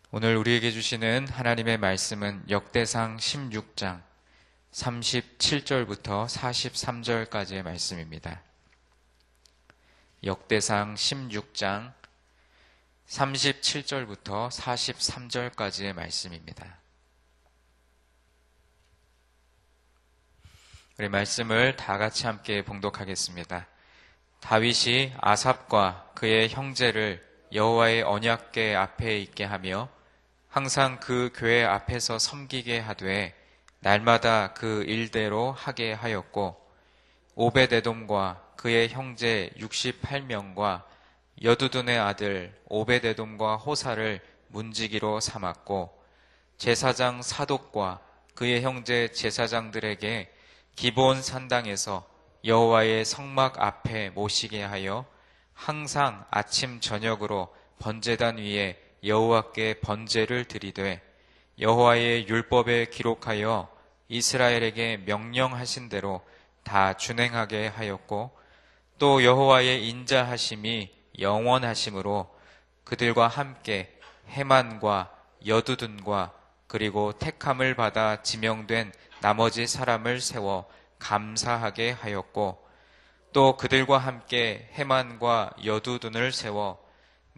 오늘 우리에게 주시는 하나님의 말씀은 역대상 16장 37절부터 43절까지의 말씀입니다. 역대상 16장 37절부터 43절까지의 말씀입니다. 우리 말씀을 다 같이 함께 봉독하겠습니다. 다윗이 아삽과 그의 형제를 여호와의 언약궤 앞에 있게 하며 항상 그 궤 앞에서 섬기게 하되 날마다 그 일대로 하게 하였고, 오벳에돔과 그의 형제 68명과 여두둔의 아들 오벳에돔과 호사를 문지기로 삼았고, 제사장 사독과 그의 형제 제사장들에게 기브온 산당에서 여호와의 성막 앞에 모시게 하여 항상 아침 저녁으로 번제단 위에 여호와께 번제를 드리되, 여호와의 율법에 기록하여 이스라엘에게 명령하신 대로 다 준행하게 하였고, 또 여호와의 인자하심이 영원하심으로 그들과 함께 헤만과 여두둔과 그리고 택함을 받아 지명된 나머지 사람을 세워 감사하게 하였고, 또 그들과 함께 헤만과 여두둔을 세워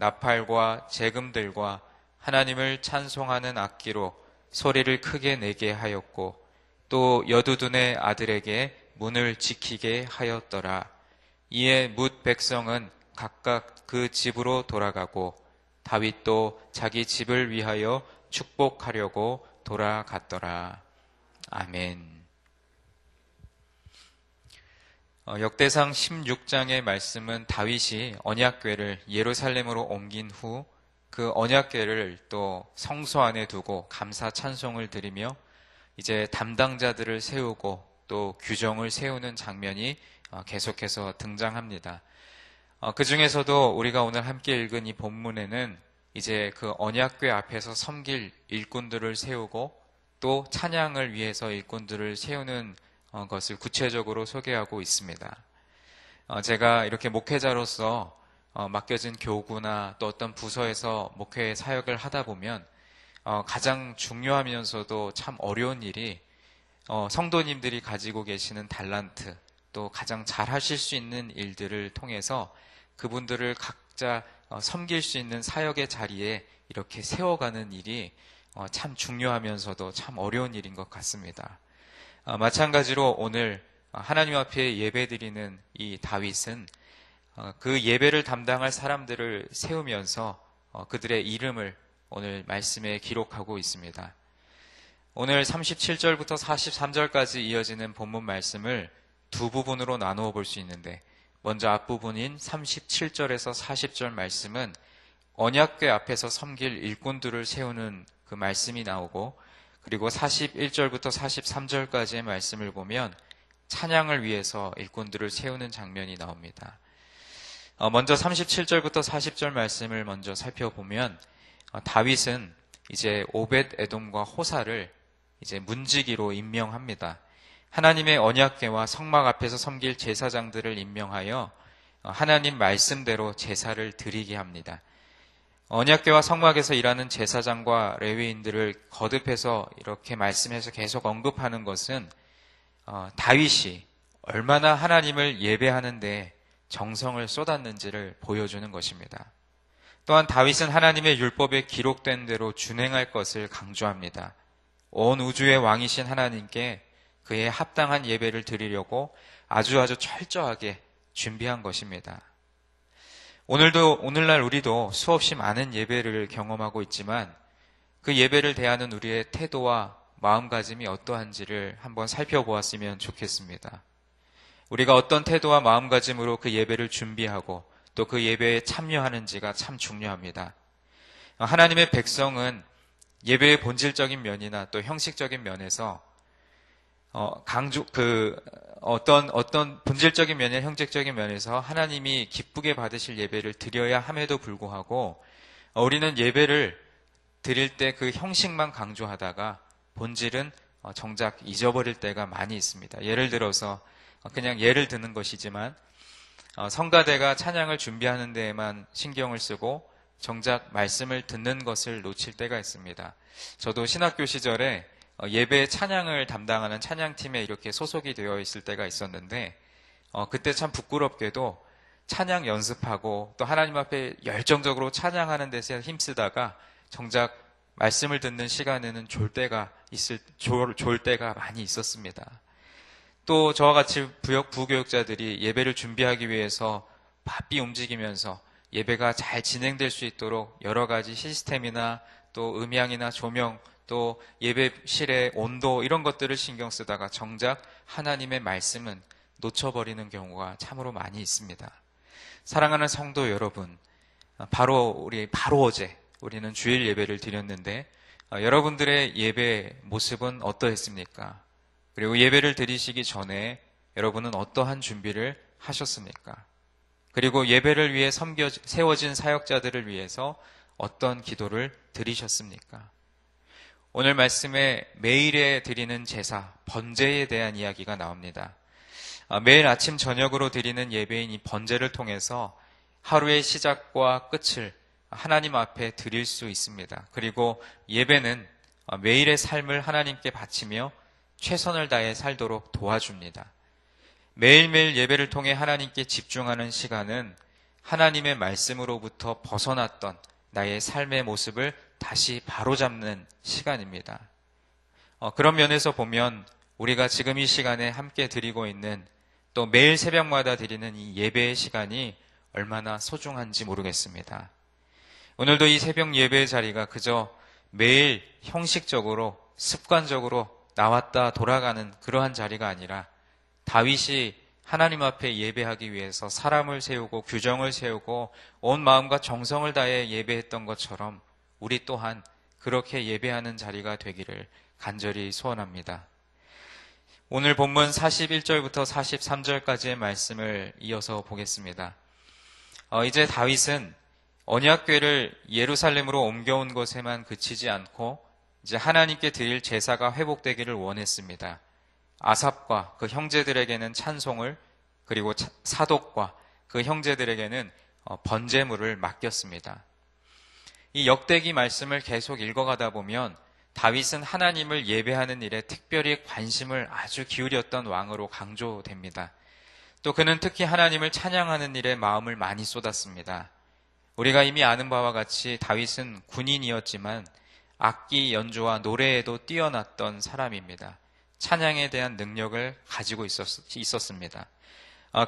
나팔과 재금들과 하나님을 찬송하는 악기로 소리를 크게 내게 하였고, 또 여두둔의 아들에게 문을 지키게 하였더라. 이에 뭇 백성은 각각 그 집으로 돌아가고 다윗도 자기 집을 위하여 축복하려고 돌아갔더라. 아멘. 역대상 16장의 말씀은 다윗이 언약궤를 예루살렘으로 옮긴 후 그 언약궤를 또 성소 안에 두고 감사 찬송을 드리며 이제 담당자들을 세우고 또 규정을 세우는 장면이 계속해서 등장합니다. 그 중에서도 우리가 오늘 함께 읽은 이 본문에는 이제 그 언약궤 앞에서 섬길 일꾼들을 세우고 또 찬양을 위해서 일꾼들을 세우는 것을 구체적으로 소개하고 있습니다. 제가 이렇게 목회자로서 맡겨진 교구나 또 어떤 부서에서 목회 사역을 하다 보면 가장 중요하면서도 참 어려운 일이 성도님들이 가지고 계시는 달란트, 또 가장 잘 하실 수 있는 일들을 통해서 그분들을 각자 섬길 수 있는 사역의 자리에 이렇게 세워가는 일이 참 중요하면서도 참 어려운 일인 것 같습니다. 마찬가지로 오늘 하나님 앞에 예배드리는 이 다윗은 그 예배를 담당할 사람들을 세우면서 그들의 이름을 오늘 말씀에 기록하고 있습니다. 오늘 37절부터 43절까지 이어지는 본문 말씀을 두 부분으로 나누어 볼 수 있는데, 먼저 앞부분인 37절에서 40절 말씀은 언약궤 앞에서 섬길 일꾼들을 세우는 그 말씀이 나오고, 그리고 41절부터 43절까지의 말씀을 보면 찬양을 위해서 일꾼들을 세우는 장면이 나옵니다. 먼저 37절부터 40절 말씀을 먼저 살펴보면 다윗은 이제 오벳에돔과 호사를 이제 문지기로 임명합니다. 하나님의 언약궤와 성막 앞에서 섬길 제사장들을 임명하여 하나님 말씀대로 제사를 드리게 합니다. 언약궤와 성막에서 일하는 제사장과 레위인들을 거듭해서 이렇게 말씀해서 계속 언급하는 것은 다윗이 얼마나 하나님을 예배하는데 정성을 쏟았는지를 보여주는 것입니다. 또한 다윗은 하나님의 율법에 기록된 대로 준행할 것을 강조합니다. 온 우주의 왕이신 하나님께 그의 합당한 예배를 드리려고 아주 철저하게 준비한 것입니다. 오늘날 우리도 수없이 많은 예배를 경험하고 있지만 그 예배를 대하는 우리의 태도와 마음가짐이 어떠한지를 한번 살펴보았으면 좋겠습니다. 우리가 어떤 태도와 마음가짐으로 그 예배를 준비하고 또 그 예배에 참여하는지가 참 중요합니다. 하나님의 백성은 예배의 본질적인 면이나 또 형식적인 면에서 어떤 본질적인 면이나 형식적인 면에서 하나님이 기쁘게 받으실 예배를 드려야 함에도 불구하고 우리는 예배를 드릴 때 그 형식만 강조하다가 본질은 정작 잊어버릴 때가 많이 있습니다. 예를 들어서 그냥 예를 드는 것이지만 성가대가 찬양을 준비하는 데에만 신경을 쓰고 정작 말씀을 듣는 것을 놓칠 때가 있습니다. 저도 신학교 시절에 예배 찬양을 담당하는 찬양팀에 이렇게 소속이 되어 있을 때가 있었는데 그때 참 부끄럽게도 찬양 연습하고 또 하나님 앞에 열정적으로 찬양하는 데서 힘쓰다가 정작 말씀을 듣는 시간에는 졸 때가 많이 있었습니다. 또 저와 같이 부교육자들이 예배를 준비하기 위해서 바삐 움직이면서 예배가 잘 진행될 수 있도록 여러 가지 시스템이나 또 음향이나 조명 또 예배실의 온도 이런 것들을 신경 쓰다가 정작 하나님의 말씀은 놓쳐버리는 경우가 참으로 많이 있습니다. 사랑하는 성도 여러분, 바로 어제 우리는 주일 예배를 드렸는데 여러분들의 예배 모습은 어떠했습니까? 그리고 예배를 드리시기 전에 여러분은 어떠한 준비를 하셨습니까? 그리고 예배를 위해 세워진 사역자들을 위해서 어떤 기도를 드리셨습니까? 오늘 말씀에 매일에 드리는 제사, 번제에 대한 이야기가 나옵니다. 매일 아침 저녁으로 드리는 예배인 이 번제를 통해서 하루의 시작과 끝을 하나님 앞에 드릴 수 있습니다. 그리고 예배는 매일의 삶을 하나님께 바치며 최선을 다해 살도록 도와줍니다. 매일매일 예배를 통해 하나님께 집중하는 시간은 하나님의 말씀으로부터 벗어났던 나의 삶의 모습을 다시 바로잡는 시간입니다. 그런 면에서 보면 우리가 지금 이 시간에 함께 드리고 있는 또 매일 새벽마다 드리는 이 예배의 시간이 얼마나 소중한지 모르겠습니다. 오늘도 이 새벽 예배의 자리가 그저 매일 형식적으로 습관적으로 나왔다 돌아가는 그러한 자리가 아니라 다윗이 하나님 앞에 예배하기 위해서 사람을 세우고 규정을 세우고 온 마음과 정성을 다해 예배했던 것처럼 우리 또한 그렇게 예배하는 자리가 되기를 간절히 소원합니다. 오늘 본문 41절부터 43절까지의 말씀을 이어서 보겠습니다. 이제 다윗은 언약궤를 예루살렘으로 옮겨온 것에만 그치지 않고 이제 하나님께 드릴 제사가 회복되기를 원했습니다. 아삽과 그 형제들에게는 찬송을 그리고 사독과 그 형제들에게는 번제물을 맡겼습니다. 이 역대기 말씀을 계속 읽어가다 보면 다윗은 하나님을 예배하는 일에 특별히 관심을 아주 기울였던 왕으로 강조됩니다. 또 그는 특히 하나님을 찬양하는 일에 마음을 많이 쏟았습니다. 우리가 이미 아는 바와 같이 다윗은 군인이었지만 악기 연주와 노래에도 뛰어났던 사람입니다. 찬양에 대한 능력을 가지고 있었습니다.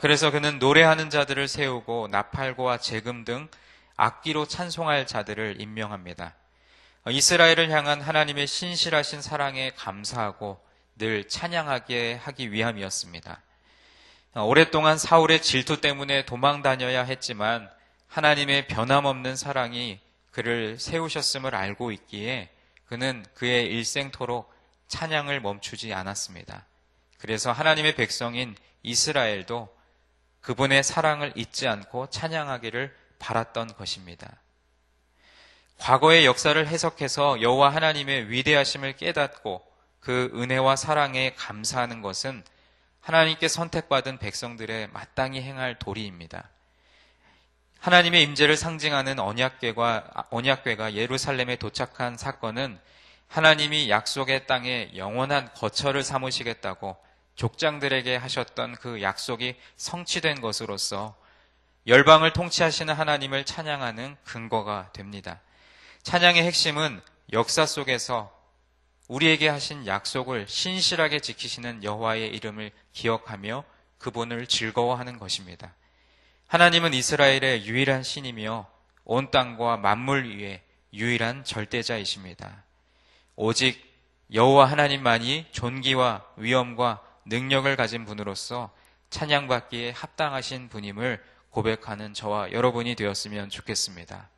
그래서 그는 노래하는 자들을 세우고 나팔과 제금 등 악기로 찬송할 자들을 임명합니다. 이스라엘을 향한 하나님의 신실하신 사랑에 감사하고 늘 찬양하게 하기 위함이었습니다. 오랫동안 사울의 질투 때문에 도망 다녀야 했지만 하나님의 변함없는 사랑이 그를 세우셨음을 알고 있기에 그는 그의 일생토록 찬양을 멈추지 않았습니다. 그래서 하나님의 백성인 이스라엘도 그분의 사랑을 잊지 않고 찬양하기를 바랐던 것입니다. 과거의 역사를 해석해서 여호와 하나님의 위대하심을 깨닫고 그 은혜와 사랑에 감사하는 것은 하나님께 선택받은 백성들의 마땅히 행할 도리입니다. 하나님의 임재를 상징하는 언약궤가 예루살렘에 도착한 사건은 하나님이 약속의 땅에 영원한 거처를 삼으시겠다고 족장들에게 하셨던 그 약속이 성취된 것으로서 열방을 통치하시는 하나님을 찬양하는 근거가 됩니다. 찬양의 핵심은 역사 속에서 우리에게 하신 약속을 신실하게 지키시는 여호와의 이름을 기억하며 그분을 즐거워하는 것입니다. 하나님은 이스라엘의 유일한 신이며 온 땅과 만물 위에 유일한 절대자이십니다. 오직 여호와 하나님만이 존귀와 위엄과 능력을 가진 분으로서 찬양받기에 합당하신 분임을 고백하는 저와 여러분이 되었으면 좋겠습니다.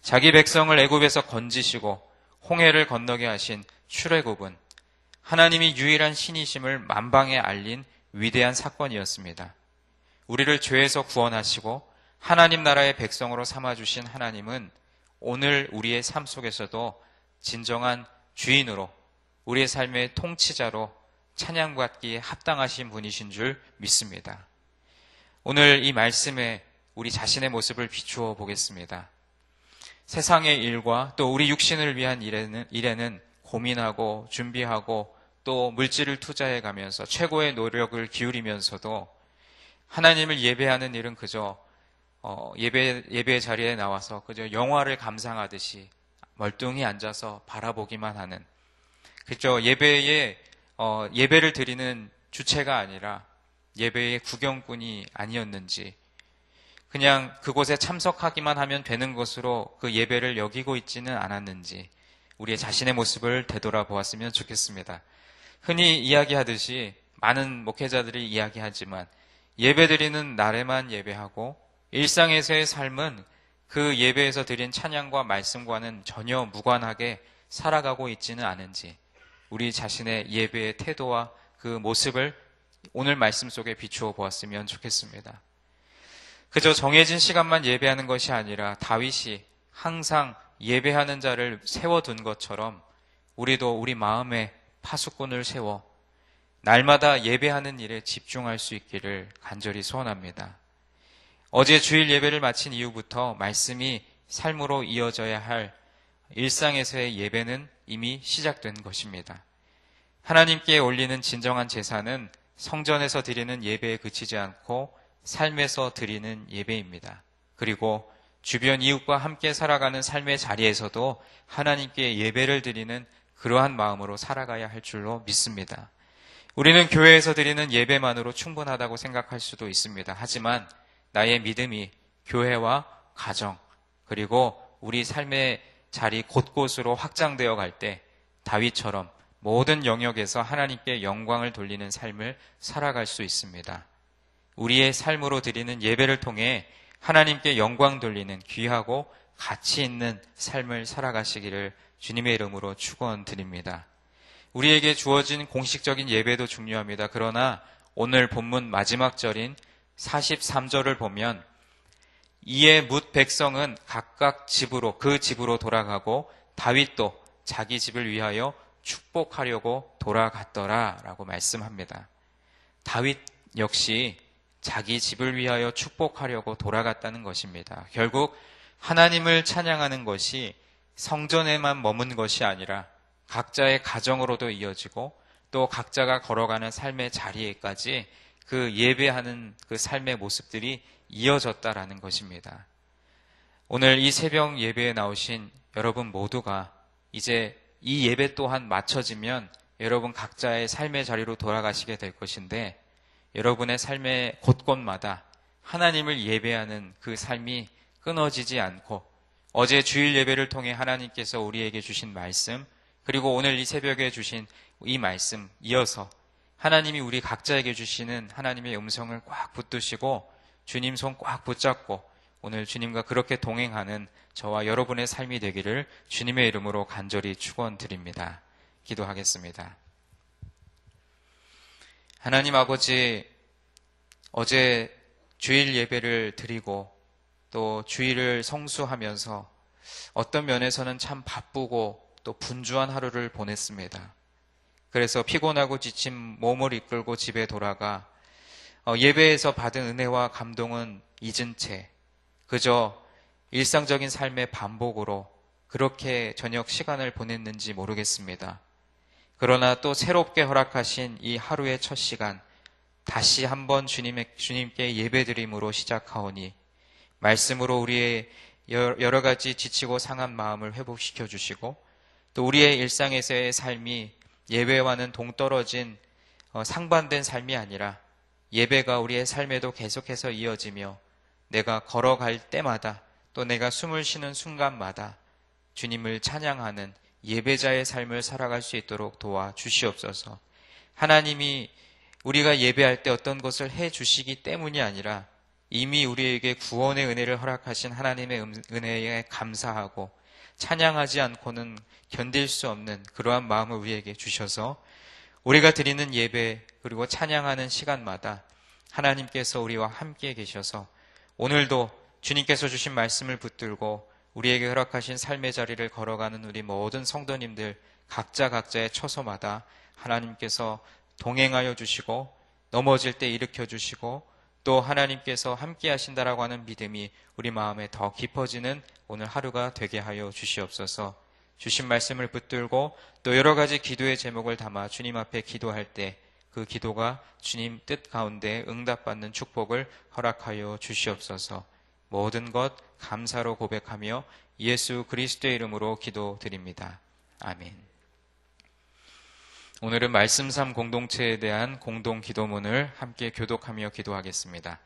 자기 백성을 애굽에서 건지시고 홍해를 건너게 하신 출애굽은 하나님이 유일한 신이심을 만방에 알린 위대한 사건이었습니다. 우리를 죄에서 구원하시고 하나님 나라의 백성으로 삼아주신 하나님은 오늘 우리의 삶 속에서도 진정한 주인으로 우리의 삶의 통치자로 찬양받기에 합당하신 분이신 줄 믿습니다. 오늘 이 말씀에 우리 자신의 모습을 비추어 보겠습니다. 세상의 일과 또 우리 육신을 위한 일에는 고민하고 준비하고 또 물질을 투자해 가면서 최고의 노력을 기울이면서도 하나님을 예배하는 일은 그저 예배 자리에 나와서 그저 영화를 감상하듯이 멀뚱히 앉아서 바라보기만 하는, 그저 예배를 드리는 주체가 아니라 예배의 구경꾼이 아니었는지, 그냥 그곳에 참석하기만 하면 되는 것으로 그 예배를 여기고 있지는 않았는지 우리의 자신의 모습을 되돌아보았으면 좋겠습니다. 흔히 이야기하듯이 많은 목회자들이 이야기하지만 예배드리는 날에만 예배하고 일상에서의 삶은 그 예배에서 드린 찬양과 말씀과는 전혀 무관하게 살아가고 있지는 않은지 우리 자신의 예배의 태도와 그 모습을 오늘 말씀 속에 비추어 보았으면 좋겠습니다. 그저 정해진 시간만 예배하는 것이 아니라 다윗이 항상 예배하는 자를 세워둔 것처럼 우리도 우리 마음에 파수꾼을 세워 날마다 예배하는 일에 집중할 수 있기를 간절히 소원합니다. 어제 주일 예배를 마친 이후부터 말씀이 삶으로 이어져야 할 일상에서의 예배는 이미 시작된 것입니다. 하나님께 올리는 진정한 제사는 성전에서 드리는 예배에 그치지 않고 삶에서 드리는 예배입니다. 그리고 주변 이웃과 함께 살아가는 삶의 자리에서도 하나님께 예배를 드리는 그러한 마음으로 살아가야 할 줄로 믿습니다. 우리는 교회에서 드리는 예배만으로 충분하다고 생각할 수도 있습니다. 하지만 나의 믿음이 교회와 가정 그리고 우리 삶의 자리 곳곳으로 확장되어 갈 때 다윗처럼 모든 영역에서 하나님께 영광을 돌리는 삶을 살아갈 수 있습니다. 우리의 삶으로 드리는 예배를 통해 하나님께 영광 돌리는 귀하고 가치 있는 삶을 살아가시기를 주님의 이름으로 축원드립니다. 우리에게 주어진 공식적인 예배도 중요합니다. 그러나 오늘 본문 마지막 절인 43절을 보면 이에 뭇 백성은 각각 그 집으로 돌아가고 다윗도 자기 집을 위하여 축복하려고 돌아갔더라 라고 말씀합니다. 다윗 역시 자기 집을 위하여 축복하려고 돌아갔다는 것입니다. 결국 하나님을 찬양하는 것이 성전에만 머문 것이 아니라 각자의 가정으로도 이어지고 또 각자가 걸어가는 삶의 자리에까지 그 예배하는 그 삶의 모습들이 이어졌다라는 것입니다. 오늘 이 새벽 예배에 나오신 여러분 모두가 이제 이 예배 또한 마쳐지면 여러분 각자의 삶의 자리로 돌아가시게 될 것인데 여러분의 삶의 곳곳마다 하나님을 예배하는 그 삶이 끊어지지 않고 어제 주일 예배를 통해 하나님께서 우리에게 주신 말씀 그리고 오늘 이 새벽에 주신 이 말씀 이어서 하나님이 우리 각자에게 주시는 하나님의 음성을 꽉 붙드시고 주님 손 꽉 붙잡고 오늘 주님과 그렇게 동행하는 저와 여러분의 삶이 되기를 주님의 이름으로 간절히 축원드립니다. 기도하겠습니다. 하나님 아버지, 어제 주일 예배를 드리고 또 주일을 성수하면서 어떤 면에서는 참 바쁘고 또 분주한 하루를 보냈습니다. 그래서 피곤하고 지친 몸을 이끌고 집에 돌아가 예배에서 받은 은혜와 감동은 잊은 채 그저 일상적인 삶의 반복으로 그렇게 저녁 시간을 보냈는지 모르겠습니다. 그러나 또 새롭게 허락하신 이 하루의 첫 시간 다시 한번 주님께 예배드림으로 시작하오니 말씀으로 우리의 여러 가지 지치고 상한 마음을 회복시켜 주시고 또 우리의 일상에서의 삶이 예배와는 동떨어진 상반된 삶이 아니라 예배가 우리의 삶에도 계속해서 이어지며 내가 걸어갈 때마다 또 내가 숨을 쉬는 순간마다 주님을 찬양하는 예배자의 삶을 살아갈 수 있도록 도와주시옵소서. 하나님이 우리가 예배할 때 어떤 것을 해주시기 때문이 아니라 이미 우리에게 구원의 은혜를 허락하신 하나님의 은혜에 감사하고 찬양하지 않고는 견딜 수 없는 그러한 마음을 우리에게 주셔서 우리가 드리는 예배 그리고 찬양하는 시간마다 하나님께서 우리와 함께 계셔서 오늘도 주님께서 주신 말씀을 붙들고 우리에게 허락하신 삶의 자리를 걸어가는 우리 모든 성도님들 각자의 처소마다 하나님께서 동행하여 주시고 넘어질 때 일으켜 주시고 또 하나님께서 함께 하신다라고 하는 믿음이 우리 마음에 더 깊어지는 오늘 하루가 되게 하여 주시옵소서. 주신 말씀을 붙들고 또 여러 가지 기도의 제목을 담아 주님 앞에 기도할 때 그 기도가 주님 뜻 가운데 응답받는 축복을 허락하여 주시옵소서. 모든 것 감사로 고백하며 예수 그리스도의 이름으로 기도드립니다. 아멘. 오늘은 말씀 삶 공동체에 대한 공동 기도문을 함께 교독하며 기도하겠습니다.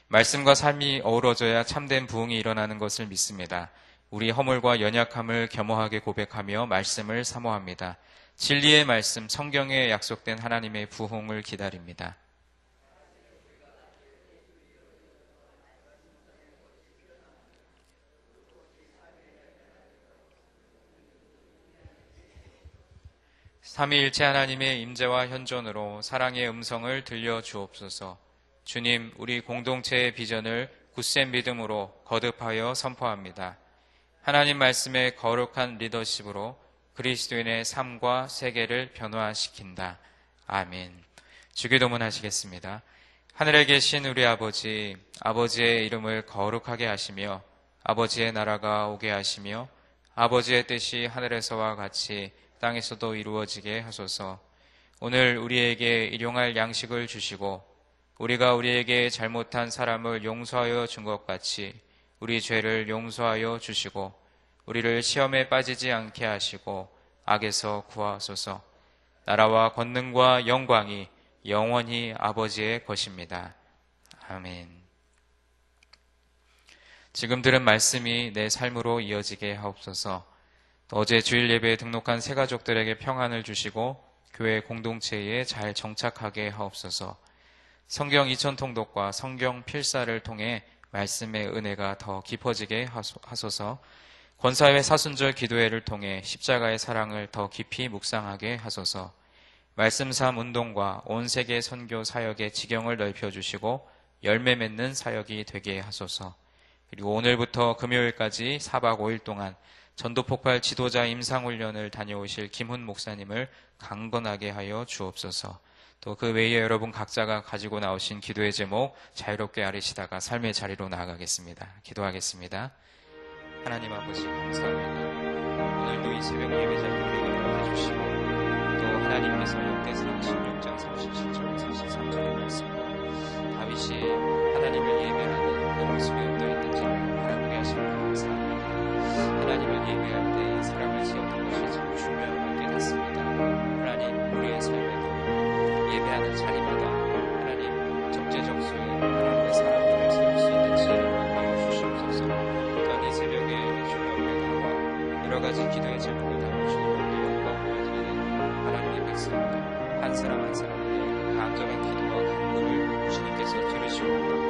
말씀과 삶이 어우러져야 참된 부흥이 일어나는 것을 믿습니다. 우리 허물과 연약함을 겸허하게 고백하며 말씀을 사모합니다. 진리의 말씀, 성경에 약속된 하나님의 부흥을 기다립니다. 삼위일체 하나님의 임재와 현존으로 사랑의 음성을 들려주옵소서. 주님, 우리 공동체의 비전을 굳센 믿음으로 거듭하여 선포합니다. 하나님 말씀의 거룩한 리더십으로 그리스도인의 삶과 세계를 변화시킨다. 아멘. 주기도문 하시겠습니다. 하늘에 계신 우리 아버지, 아버지의 이름을 거룩하게 하시며 아버지의 나라가 오게 하시며 아버지의 뜻이 하늘에서와 같이 땅에서도 이루어지게 하소서. 오늘 우리에게 일용할 양식을 주시고 우리가 우리에게 잘못한 사람을 용서하여 준 것 같이 우리 죄를 용서하여 주시고 우리를 시험에 빠지지 않게 하시고 악에서 구하소서. 나라와 권능과 영광이 영원히 아버지의 것입니다. 아멘. 지금 들은 말씀이 내 삶으로 이어지게 하옵소서. 어제 주일 예배에 등록한 새 가족들에게 평안을 주시고 교회 공동체에 잘 정착하게 하옵소서. 성경 2000통독과 성경 필사를 통해 말씀의 은혜가 더 깊어지게 하소서. 권사회 사순절 기도회를 통해 십자가의 사랑을 더 깊이 묵상하게 하소서. 말씀 삶 운동과 온 세계 선교 사역의 지경을 넓혀주시고 열매 맺는 사역이 되게 하소서. 그리고 오늘부터 금요일까지 4박 5일 동안 전도폭발 지도자 임상훈련을 다녀오실 김훈 목사님을 강건하게 하여 주옵소서. 또 그 외에 여러분 각자가 가지고 나오신 기도의 제목 자유롭게 아뢰시다가 삶의 자리로 나아가겠습니다. 기도하겠습니다. 하나님 아버지 감사합니다. 오늘도 이 새벽 예배 자리를 우리가 해주시고 또 하나님께서 역대상 16장 37절 43절의 말씀 다윗이 하나님을 예배하는 그 모습이 어떠했는지를 바라보게 하시는 감사합니다. 하나님을 예배할 때 사람을 지었던 것이 참 중요한 걸 깨닫습니다. 하나님 우리의 삶에도 예배하는 자리마다 하나님 적재적소에 하나님의 사람들을 세울 수 있는 지혜를 허락하여 주시옵소서. 또한 이 새벽에 주님 앞에 나와 여러 가지 기도의 제목을 담아 주님께 영광 보여드리는 하나님의 백성들 한 사람 한 사람의 간절한 기도와 간구를 주님께서 들으시옵니다.